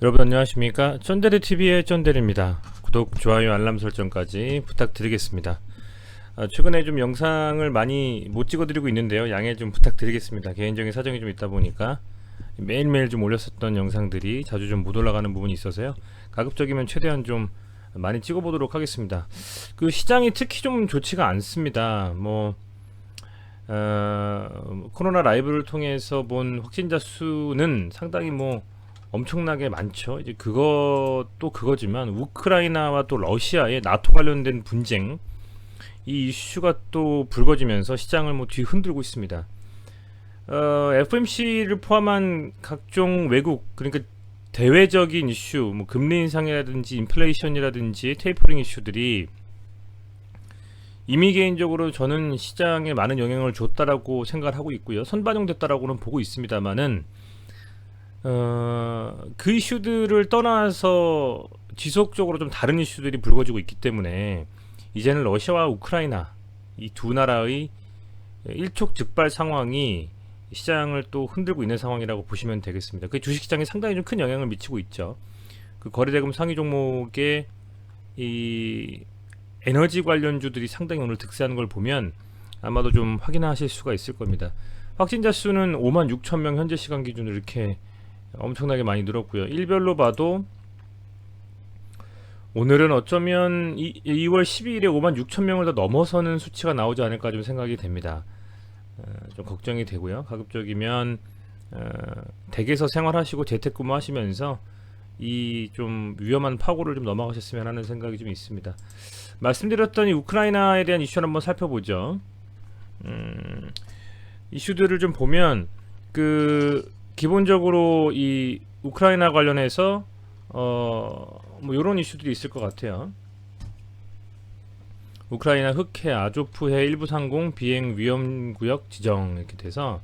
여러분 안녕하십니까? 쫀데리TV의 쫀데리입니다. 구독, 좋아요, 알람 설정까지 부탁드리겠습니다. 최근에 좀 영상을 많이 못 찍어드리고 있는데요. 양해 좀 부탁드리겠습니다. 개인적인 사정이 좀 있다 보니까 매일매일 좀 올렸었던 영상들이 자주 좀 못 올라가는 부분이 있어서요. 가급적이면 최대한 좀 많이 찍어보도록 하겠습니다. 그 시장이 특히 좀 좋지가 않습니다. 코로나 라이브를 통해서 본 확진자 수는 상당히 엄청나게 많죠. 이제 그것도 그거지만 우크라이나와 또 러시아의 나토 관련된 분쟁 이 이슈가 또 불거지면서 시장을 뒤흔들고 있습니다. FOMC를 포함한 각종 외국 그러니까 대외적인 이슈, 금리 인상이라든지 인플레이션이라든지 테이퍼링 이슈들이 이미 개인적으로 저는 시장에 많은 영향을 줬다라고 생각을 하고 있고요. 선반영됐다라고는 보고 있습니다만은 그 이슈들을 떠나서 지속적으로 좀 다른 이슈들이 불거지고 있기 때문에 이제는 러시아와 우크라이나 이 두 나라의 일촉즉발 상황이 시장을 또 흔들고 있는 상황이라고 보시면 되겠습니다. 그 주식시장에 상당히 좀 큰 영향을 미치고 있죠. 그 거래대금 상위 종목의 이 에너지 관련주들이 상당히 오늘 득세하는 걸 보면 아마도 좀 확인하실 수가 있을 겁니다. 확진자 수는 56,000명 현재 시간 기준으로 이렇게 엄청나게 많이 늘었고요. 일별로 봐도 오늘은 어쩌면 2월 12일에 56,000명을 더 넘어서는 수치가 나오지 않을까 좀 생각이 됩니다. 좀 걱정이 되고요. 가급적이면 댁에서 생활하시고 재택근무 하시면서 이 좀 위험한 파고를 좀 넘어가셨으면 하는 생각이 좀 있습니다. 말씀드렸던 이 우크라이나에 대한 이슈를 한번 살펴보죠. 이슈들을 좀 보면 기본적으로 이 우크라이나 관련해서 이런 이슈들이 있을 것 같아요. 우크라이나 흑해 아조프해 일부 상공 비행 위험구역 지정 이렇게 돼서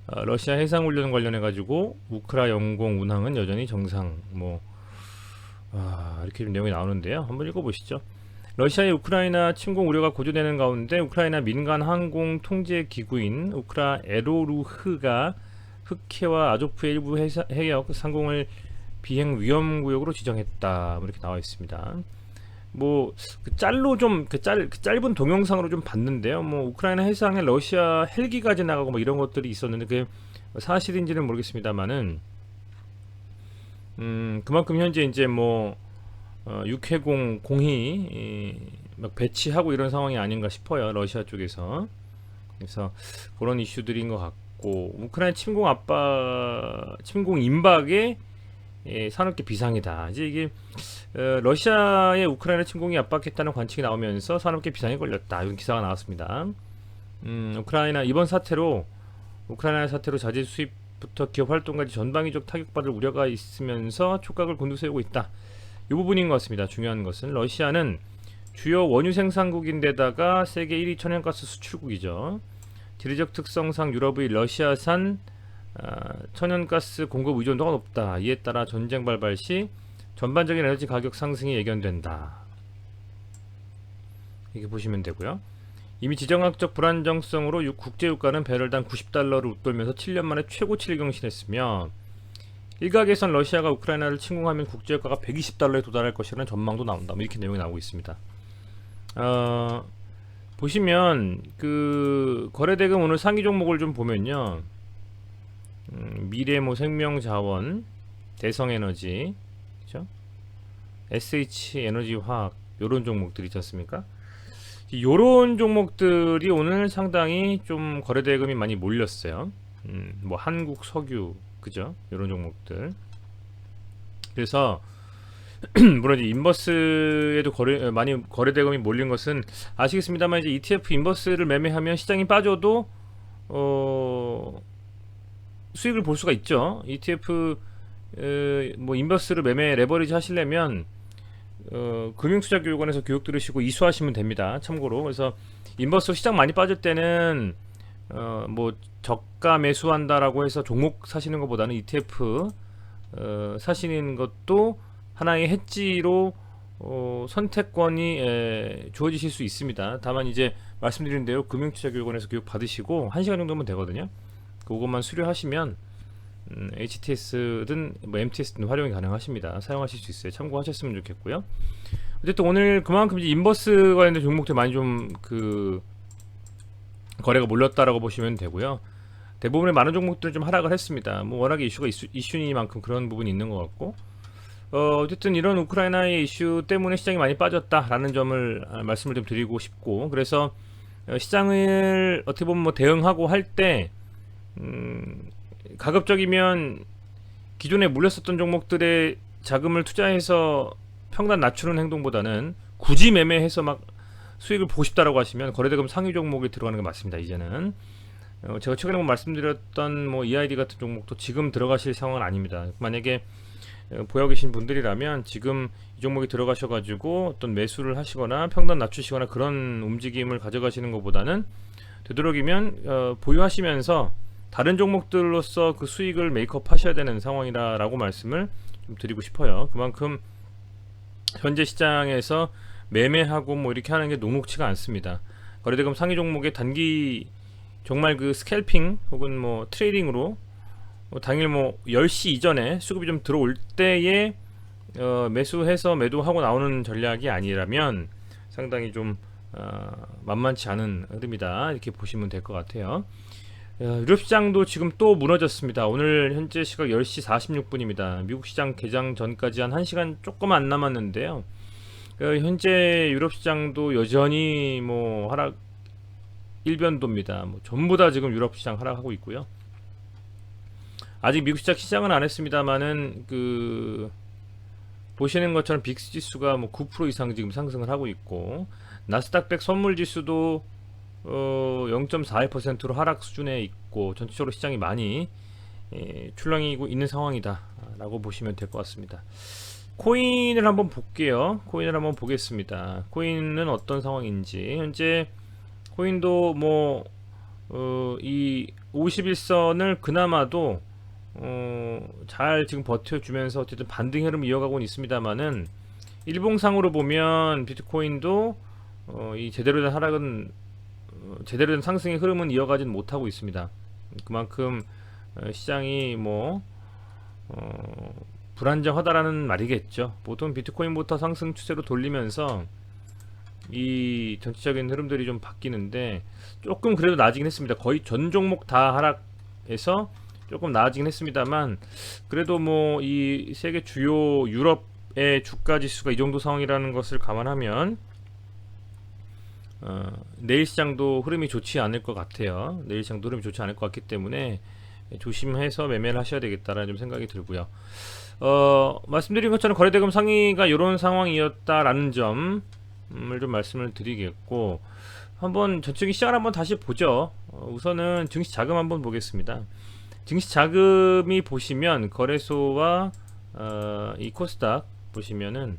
러시아 해상훈련 관련해 가지고 우크라 영공 운항은 여전히 정상 이렇게 좀 내용이 나오는데요. 한번 읽어보시죠. 러시아의 우크라이나 침공 우려가 고조되는 가운데 우크라이나 민간 항공 통제 기구인 우크라 에로루흐가 흑해와 아조프의 일부 해역 상공을 비행 위험 구역으로 지정했다. 이렇게 나와 있습니다. 짧은 동영상으로 좀 봤는데요. 우크라이나 해상에 러시아 헬기가 지나가고 이런 것들이 있었는데 그게 사실인지는 모르겠습니다만은 그만큼 현재 이제 육해공 공히 막 배치하고 이런 상황이 아닌가 싶어요. 러시아 쪽에서. 그래서 그런 이슈들인 것 같고 우크라이나 침공 임박에 산업계 비상이다. 이제 이게 러시아의 우크라이나 침공이 압박했다는 관측이 나오면서 산업계 비상에 걸렸다. 이런 기사가 나왔습니다. 이번 사태로 우크라이나 사태로 자재 수입부터 기업 활동까지 전방위적 타격받을 우려가 있으면서 촉각을 곤두세우고 있다. 이 부분인 것 같습니다. 중요한 것은 러시아는 주요 원유 생산국인데다가 세계 1위 천연가스 수출국이죠. 지리적 특성상 유럽의 러시아산 천연가스 공급 의존도가 높다. 이에 따라 전쟁 발발 시 전반적인 에너지 가격 상승이 예견된다. 이렇게 보시면 되고요. 이미 지정학적 불안정성으로 국제유가는 배럴당 90달러를 웃돌면서 7년 만에 최고치를 경신했으며 일각에선 러시아가 우크라이나를 침공하면 국제유가가 120달러에 도달할 것이라는 전망도 나온다. 이렇게 내용이 나오고 있습니다. 보시면 거래대금 오늘 상위 종목을 좀 보면요. 미래 생명자원, 대성에너지, 그렇죠? SH에너지화학 요런 종목들 있지 않습니까? 요런 종목들이 오늘 상당히 좀 거래대금이 많이 몰렸어요. 한국석유 그죠? 요런 종목들. 그래서 물론 이제 인버스에도 많이 거래대금이 몰린 것은 아시겠습니다만 이제 ETF 인버스를 매매하면 시장이 빠져도 수익을 볼 수가 있죠. ETF 인버스를 매매 레버리지 하시려면 금융투자교육원에서 교육 들으시고 이수하시면 됩니다. 참고로 그래서 인버스 시장 많이 빠질 때는 저가 매수한다라고 해서 종목 사시는 것보다는 ETF 사시는 것도 하나의 해지로 선택권이 주어지실 수 있습니다. 다만 이제 말씀드린 대로 금융투자교육원에서 교육 받으시고 1시간 정도면 되거든요. 그것만 수료하시면 HTS든 뭐 MTS든 활용이 가능하십니다. 사용하실 수 있어요. 참고하셨으면 좋겠고요. 어쨌든 오늘 그만큼 이제 인버스 관련된 종목들 많이 좀 그 거래가 몰렸다라고 보시면 되고요. 대부분의 많은 종목들은 좀 하락을 했습니다. 뭐 워낙에 이슈가 이슈니만큼 그런 부분이 있는 것 같고, 어쨌든 이런 우크라이나의 이슈 때문에 시장이 많이 빠졌다라는 점을 말씀을 좀 드리고 싶고, 그래서 시장을 어떻게 보면 뭐 대응하고 할 때 가급적이면 기존에 물렸었던 종목들의 자금을 투자해서 평단 낮추는 행동보다는 굳이 매매해서 막 수익을 보고 싶다라고 하시면 거래대금 상위 종목에 들어가는 게 맞습니다. 이제는 제가 최근에 뭐 말씀드렸던 뭐 EID 같은 종목도 지금 들어가실 상황은 아닙니다. 만약에 보유하고 계신 분들이라면 지금 이 종목에 들어가셔가지고 어떤 매수를 하시거나 평단 낮추시거나 그런 움직임을 가져가시는 것보다는 되도록이면 보유하시면서 다른 종목들로서 그 수익을 메이크업 하셔야 되는 상황이라고 말씀을 좀 드리고 싶어요. 그만큼 현재 시장에서 매매하고 뭐 이렇게 하는 게 녹록치가 않습니다. 거래대금 상위 종목의 단기 정말 그 스캘핑 혹은 뭐 트레이딩으로 당일 뭐 10시 이전에 수급이 좀 들어올 때에 매수해서 매도하고 나오는 전략이 아니라면 상당히 좀 만만치 않은 흐름이다 이렇게 보시면 될 것 같아요. 유럽 시장도 지금 또 무너졌습니다. 오늘 현재 시각 10시 46분입니다. 미국 시장 개장 전까지 한 1시간 조금 안 남았는데요. 현재 유럽 시장도 여전히 뭐 하락 일변도입니다. 뭐 전부 다 지금 유럽 시장 하락하고 있고요. 아직 미국 시장은 안 했습니다만은 그 보시는 것처럼 빅스 지수가 뭐 9% 이상 지금 상승을 하고 있고, 나스닥 100 선물 지수도 0.41%로 하락 수준에 있고, 전체적으로 시장이 많이 출렁이고 있는 상황이다 라고 보시면 될 것 같습니다. 코인을 한번 볼게요. 코인을 한번 보겠습니다. 코인은 어떤 상황인지. 현재 코인도 뭐 이 51선을 그나마도 잘 지금 버텨주면서 어쨌든 반등 흐름 이어가고는 있습니다만은, 일봉상으로 보면 비트코인도 이 제대로 된 하락은 제대로 된 상승의 흐름은 이어가진 못하고 있습니다. 그만큼 시장이 뭐 불안정하다라는 말이겠죠. 보통 비트코인부터 상승 추세로 돌리면서 이 전체적인 흐름들이 좀 바뀌는데, 조금 그래도 나아지긴 했습니다. 거의 전 종목 다 하락해서 조금 나아지긴 했습니다만, 그래도 뭐 이 세계 주요 유럽의 주가 지수가 이 정도 상황이라는 것을 감안하면 내일 시장도 흐름이 좋지 않을 것 같아요. 내일 시장도 흐름이 좋지 않을 것 같기 때문에 조심해서 매매를 하셔야 되겠다라는 좀 생각이 들고요. 말씀드린 것처럼 거래대금 상위가 이런 상황이었다라는 점을 좀 말씀을 드리겠고, 한번 전체적인 시장을 한번 다시 보죠. 우선은 증시 자금 한번 보겠습니다. 증시 자금이 보시면 거래소와 이 코스닥 보시면은,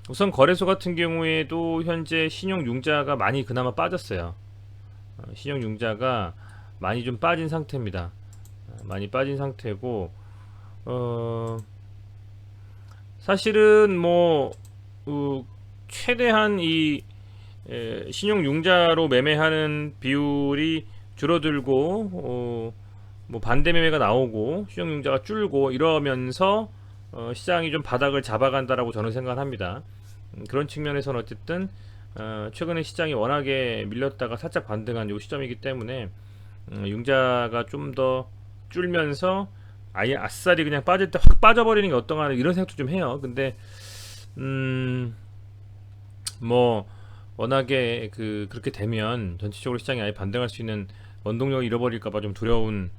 우선 거래소 같은 경우에도 현재 신용융자가 많이 그나마 빠졌어요. 신용융자가 많이 좀 빠진 상태입니다. 많이 빠진 상태고, 사실은 뭐 최대한 이 신용융자로 매매하는 비율이 줄어들고 뭐 반대 매매가 나오고 신용융자가 줄고 이러면서 시장이 좀 바닥을 잡아간다라고 저는 생각을 합니다. 그런 측면에서는 어쨌든 최근에 시장이 워낙에 밀렸다가 살짝 반등한 요 시점이기 때문에 융자가 좀 더 줄면서 아예 아싸리 그냥 빠질 때 확 빠져버리는 게 어떤가 이런 생각도 좀 해요. 근데 뭐 워낙에 그렇게 되면 전체적으로 시장이 아예 반등할 수 있는 원동력을 잃어버릴까봐 좀 두려운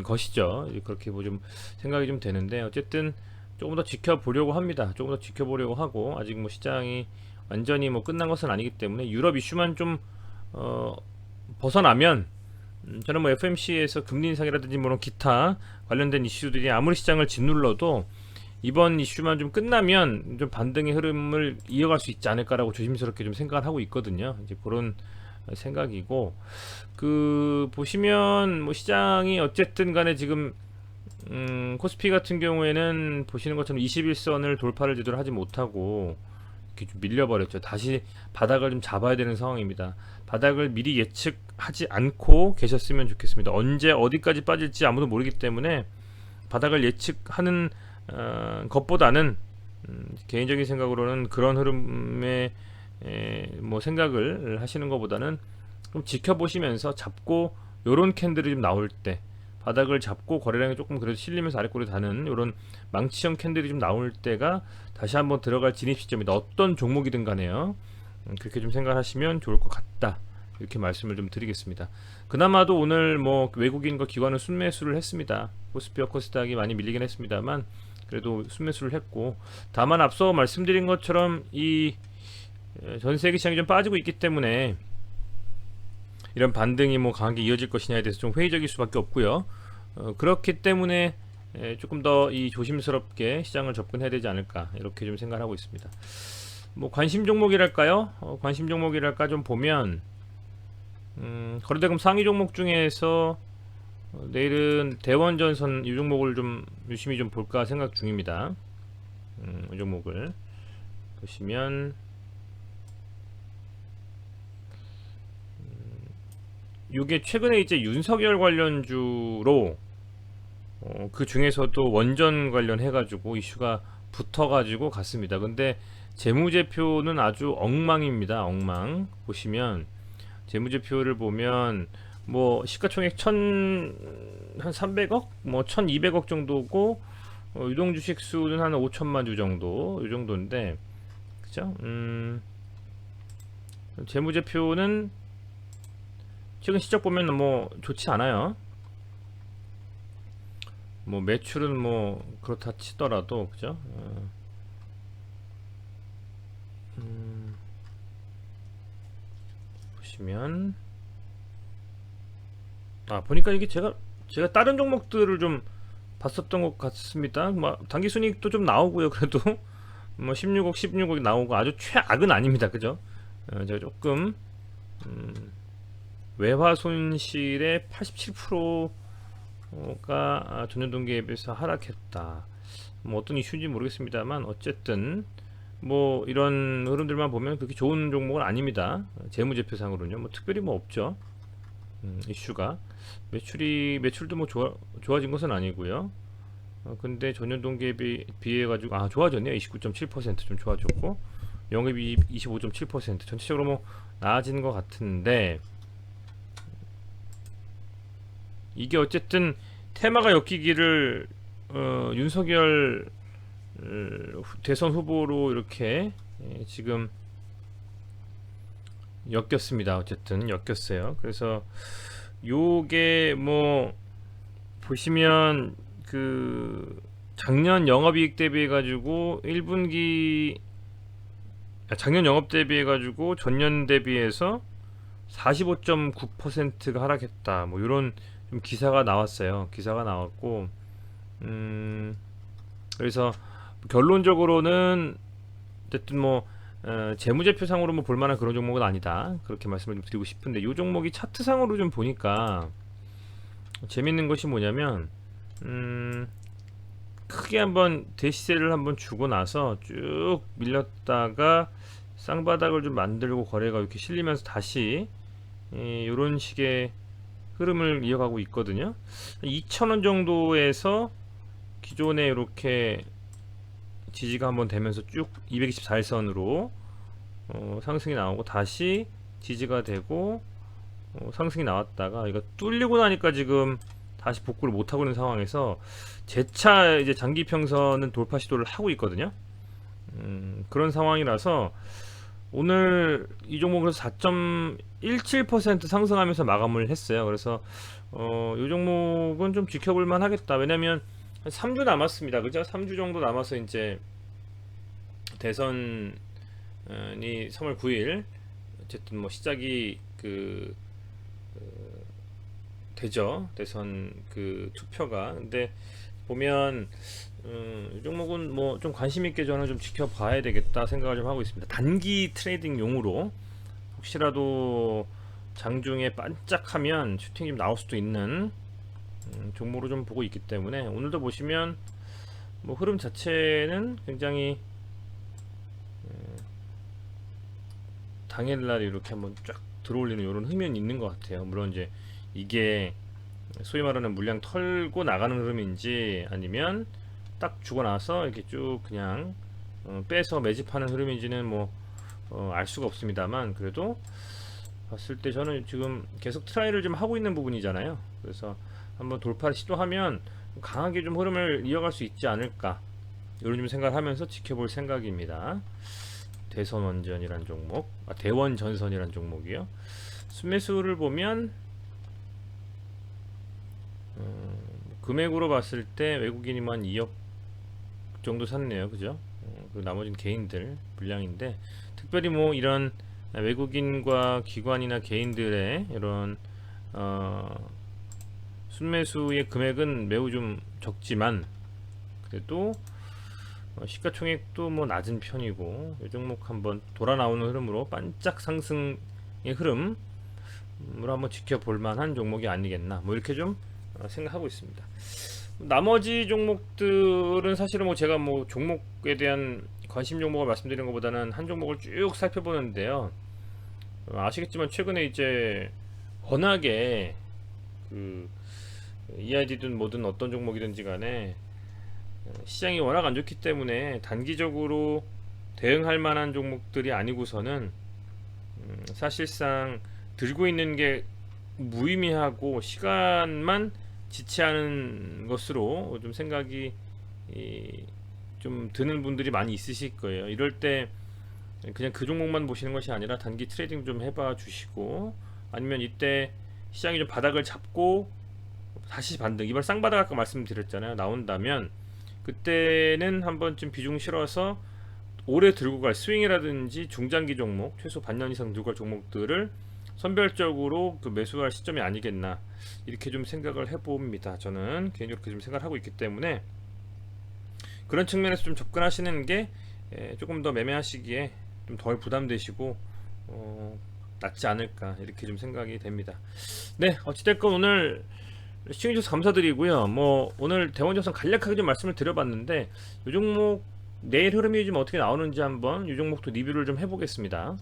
것이죠. 그렇게 뭐 좀 생각이 좀 되는데, 어쨌든 조금 더 지켜보려고 합니다. 조금 더 지켜보려고 하고, 아직 뭐 시장이 완전히 뭐 끝난 것은 아니기 때문에 유럽 이슈만 좀 벗어나면, 저는 뭐 FMC에서 금리 인상이라든지 뭐 기타 관련된 이슈들이 아무리 시장을 짓눌러도 이번 이슈만 좀 끝나면 좀 반등의 흐름을 이어갈 수 있지 않을까라고 조심스럽게 좀 생각을 하고 있거든요. 이제 그런 생각이고, 보시면 뭐 시장이 어쨌든 간에 지금 코스피 같은 경우에는 보시는 것처럼 21선을 돌파를 제대로 하지 못하고 이렇게 좀 밀려버렸죠. 다시 바닥을 좀 잡아야 되는 상황입니다. 바닥을 미리 예측하지 않고 계셨으면 좋겠습니다. 언제 어디까지 빠질지 아무도 모르기 때문에 바닥을 예측하는 것보다는 개인적인 생각으로는 그런 흐름에 뭐 생각을 하시는 것보다는 좀 지켜보시면서 잡고 요런 캔들이 좀 나올 때 바닥을 잡고 거래량이 조금 그래도 실리면서 아래꼬리 다는 요런 망치형 캔들이 좀 나올 때가 다시 한번 들어갈 진입 시점이다. 어떤 종목이든 간에요. 그렇게 좀 생각하시면 좋을 것 같다. 이렇게 말씀을 좀 드리겠습니다. 그나마도 오늘 뭐 외국인과 기관은 순매수를 했습니다. 코스피와 코스닥이 많이 밀리긴 했습니다만 그래도 순매수를 했고, 다만 앞서 말씀드린 것처럼 이 전 세계 시장이 좀 빠지고 있기 때문에 이런 반등이 뭐 강하게 이어질 것이냐에 대해서 좀 회의적일 수밖에 없고요. 그렇기 때문에 조금 더 이 조심스럽게 시장을 접근해야 되지 않을까 이렇게 좀 생각하고 있습니다. 뭐 관심 종목이랄까요? 관심 종목이랄까 좀 보면 거래대금 상위 종목 중에서 내일은 대원전선 이 종목을 좀 유심히 좀 볼까 생각 중입니다. 이 종목을 보시면 이게 최근에 이제 윤석열 관련주로 그 중에서도 원전 관련해가지고 이슈가 붙어가지고 갔습니다. 근데 재무제표는 아주 엉망입니다. 엉망. 보시면 재무제표를 보면 뭐 시가총액 한 300억, 뭐 1200억 정도고 유동주식 수는 한 5천만 주 정도, 이 정도인데, 그죠? 재무제표는 최근 시적 보면 뭐 좋지 않아요. 뭐 매출은 뭐 그렇다 치더라도, 그죠? 보시면 보니까 이게 제가 다른 종목들을 좀 봤었던 것 같습니다. 뭐 당기순이익도 좀 나오고요. 그래도 뭐 16억 나오고 아주 최악은 아닙니다. 그죠? 제가 조금 외화 손실의 87%가 전년 동기에 비해서 하락했다. 뭐 어떤 이슈인지 모르겠습니다만 어쨌든 뭐 이런 흐름들만 보면 그렇게 좋은 종목은 아닙니다. 재무제표상으로는요. 뭐 특별히 뭐 없죠. 이슈가 매출도 뭐 좋아진 것은 아니고요. 근데 전년 동기에 비해 가지고 좋아졌네요. 29.7%좀 좋아졌고 영업이 25.7% 전체적으로 뭐 나아지는 것 같은데, 이게 어쨌든 테마가 엮이기를 윤석열 대선 후보로 이렇게 지금 엮였습니다. 어쨌든 엮였어요. 그래서 요게 뭐 보시면 그 작년 영업이익 대비해 가지고 1분기 작년 영업 대비해 가지고 전년 대비해서 45.9%가 하락했다. 뭐 이런 좀 기사가 나왔어요. 기사가 나왔고 그래서 결론적으로는 어쨌든 뭐 재무제표상으로 뭐 볼만한 그런 종목은 아니다. 그렇게 말씀을 좀 드리고 싶은데, 이 종목이 차트상으로 좀 보니까 재밌는 것이 뭐냐면 크게 한번 대시세를 한번 주고 나서 쭉 밀렸다가 쌍바닥을 좀 만들고 거래가 이렇게 실리면서 다시 이런 식의 흐름을 이어가고 있거든요. 2,000원 정도에서 기존에 이렇게 지지가 한번 되면서 쭉 224일선으로 상승이 나오고 다시 지지가 되고 상승이 나왔다가 이거 뚫리고 나니까 지금 다시 복구를 못 하고 있는 상황에서 재차 이제 장기 평선은 돌파 시도를 하고 있거든요. 그런 상황이라서 오늘 이 종목은 4.17% 상승하면서 마감을 했어요. 그래서 이 종목은 좀 지켜볼 만 하겠다. 왜냐면 한 3주 남았습니다. 그죠? 3주 정도 남아서 이제 대선이 3월 9일 어쨌든 뭐 시작이 되죠. 대선 투표가. 근데 보면 이 종목은 뭐 좀 관심 있게 저는 좀 지켜봐야 되겠다 생각을 좀 하고 있습니다. 단기 트레이딩용으로 혹시라도 장중에 반짝하면 슈팅이 좀 나올 수도 있는 종목으로 좀 보고 있기 때문에, 오늘도 보시면 뭐 흐름 자체는 굉장히 당일날 이렇게 한번 쫙 들어올리는 이런 흐면이 있는 것 같아요. 물론 이제 이게 소위 말하는 물량 털고 나가는 흐름인지 아니면 딱 주고 나서 이렇게 쭉 그냥 빼서 매집하는 흐름인지는 뭐 알 수가 없습니다만, 그래도 봤을 때 저는 지금 계속 트라이를 좀 하고 있는 부분이잖아요. 그래서 한번 돌파를 시도하면 강하게 좀 흐름을 이어갈 수 있지 않을까, 이런 좀 생각을 하면서 지켜볼 생각입니다. 대선원전이란 종목, 대원전선이란 종목이요. 순매수를 보면 금액으로 봤을 때 외국인이 한 2억 정도 샀네요. 그죠? 그 나머지는 개인들 물량인데, 특별히 뭐 이런 외국인과 기관이나 개인들의 이런 순매수의 금액은 매우 좀 적지만, 그래도 시가총액도 뭐 낮은 편이고, 이 종목 한번 돌아 나오는 흐름으로 반짝 상승의 흐름을 한번 지켜볼 만한 종목이 아니겠나, 뭐 이렇게 좀 생각하고 있습니다. 나머지 종목들은 사실은 뭐 제가 뭐 종목에 대한 관심 종목을 말씀드리는 것보다는 한 종목을 쭉 살펴보는데요. 아시겠지만 최근에 이제 워낙에 그 EID든 뭐든 어떤 종목이든지 간에 시장이 워낙 안 좋기 때문에 단기적으로 대응할 만한 종목들이 아니고서는 사실상 들고 있는 게 무의미하고 시간만 지체하는 것으로 좀 생각이 좀 드는 분들이 많이 있으실 거예요. 이럴 때 그냥 그 종목만 보시는 것이 아니라 단기 트레이딩 좀 해봐 주시고, 아니면 이때 시장이 좀 바닥을 잡고 다시 반등, 이번 쌍바닥 아까 말씀드렸잖아요, 나온다면 그때는 한번 좀 비중 실어서 오래 들고 갈 스윙이라든지 중장기 종목, 최소 반년 이상 들고 갈 종목들을 선별적으로 그 매수할 시점이 아니겠나, 이렇게 좀 생각을 해봅니다. 저는 개인적으로 그렇게 좀 생각을 하고 있기 때문에 그런 측면에서 좀 접근하시는 게 조금 더 매매하시기에 좀 덜 부담되시고 낫지 않을까, 이렇게 좀 생각이 됩니다. 네, 어찌됐건 오늘 시청해주셔서 감사드리고요. 뭐 오늘 대원전선 간략하게 좀 말씀을 드려봤는데, 이 종목 내일 흐름이 좀 어떻게 나오는지 한번 이 종목도 리뷰를 좀 해보겠습니다.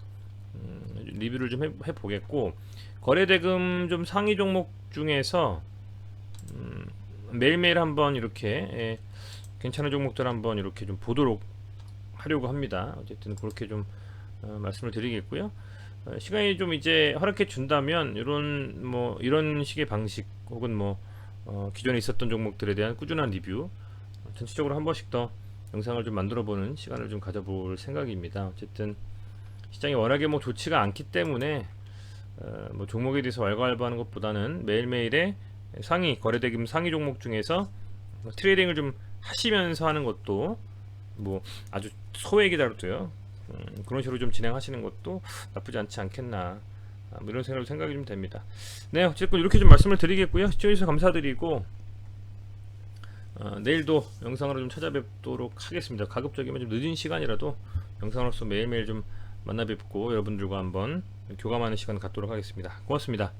리뷰를 좀 해보겠고, 거래대금 좀 상위 종목 중에서 매일매일 한번 이렇게 괜찮은 종목들 한번 이렇게 좀 보도록 하려고 합니다. 어쨌든 그렇게 좀 말씀을 드리겠고요. 시간이 좀 이제 허락해 준다면 이런 식의 방식, 혹은 기존에 있었던 종목들에 대한 꾸준한 리뷰, 전체적으로 한 번씩 더 영상을 좀 만들어 보는 시간을 좀 가져볼 생각입니다. 어쨌든 시장이 워낙에 뭐 좋지가 않기 때문에 뭐 종목에 대해서 왈가왈부하는 것보다는 매일매일의 상위 거래대금 상위 종목 중에서 트레이딩을 좀 하시면서 하는 것도 뭐 아주 소액이더라도요, 그런 식으로 좀 진행하시는 것도 나쁘지 않지 않겠나, 뭐 이런 생각이 좀 됩니다. 네, 어쨌든 이렇게 좀 말씀을 드리겠고요. 시청해주셔서 감사드리고, 내일도 영상으로 좀 찾아뵙도록 하겠습니다. 가급적이면 좀 늦은 시간이라도 영상으로서 매일매일 좀 만나 뵙고 여러분들과 한번 교감하는 시간 갖도록 하겠습니다. 고맙습니다.